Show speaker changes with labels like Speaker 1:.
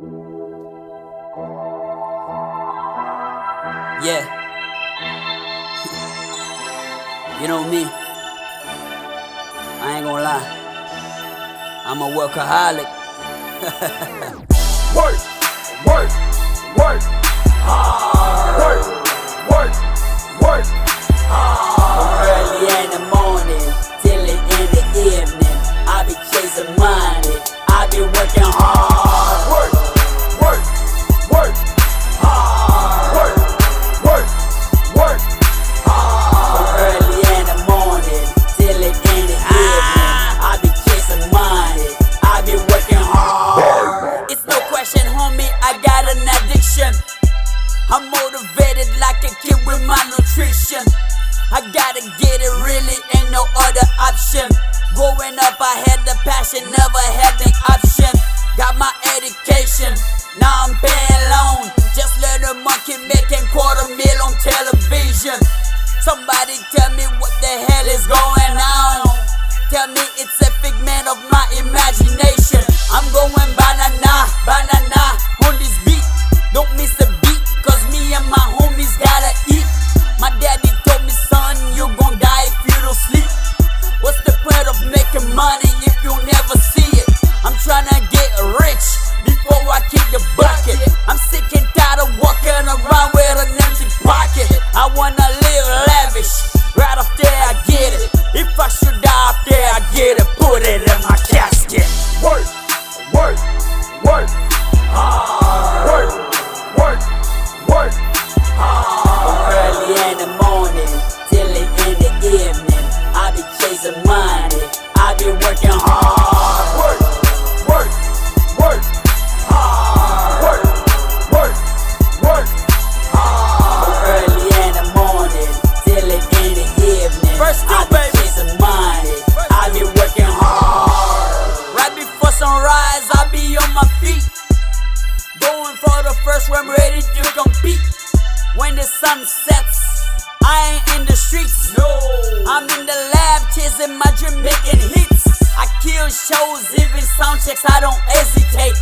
Speaker 1: Yeah. You know me. I ain't gonna lie. I'm a workaholic.
Speaker 2: Work, work, work, hard. Work, work, work, hard.
Speaker 1: Early in the morning till in the evening, I be chasing money. I be working hard.
Speaker 2: Work, work, work, hard. Work, work, work, hard.
Speaker 1: Early in the morning till in the evening, I be chasing money. I be working hard. It's no question, homie, I got an addiction. I'm motivated like a kid with malnutrition. I gotta get it, really ain't no other option. Growing up, I had the passion, never had the option. Got my education, now I'm paying loan. Just let a monkey making $250,000 on television. Somebody tell me what the hell is going on. Tell me it's a figment of my imagination. I'm going banana, banana on this beat. Don't miss a beat, cause me and my homies gotta eat. My daddy told me, son, you gon' die if you don't sleep. What's the point of making money if you never see it? I'm tryna get rich before I kick the bucket. I'm sick and tired of walking around with an empty pocket. I wanna live lavish, right off there I get it. If I should die up there, I get it, put it in my casket.
Speaker 2: Work, work, work, hard. Work, work, work, hard.
Speaker 1: Early in the morning till in the evening, I be chasing money. I be working hard.
Speaker 2: Work, work, work, hard. Work, work, work, hard.
Speaker 1: Early in the morning till in the evening, I be chasing money. I be working hard. Right before sunrise, I be on my feet, going for the first one, ready to compete. When the sun sets, I ain't in the streets.
Speaker 2: No.
Speaker 1: I'm in the lab chasing my dream, making hits. I kill shows, even sound checks, I don't hesitate.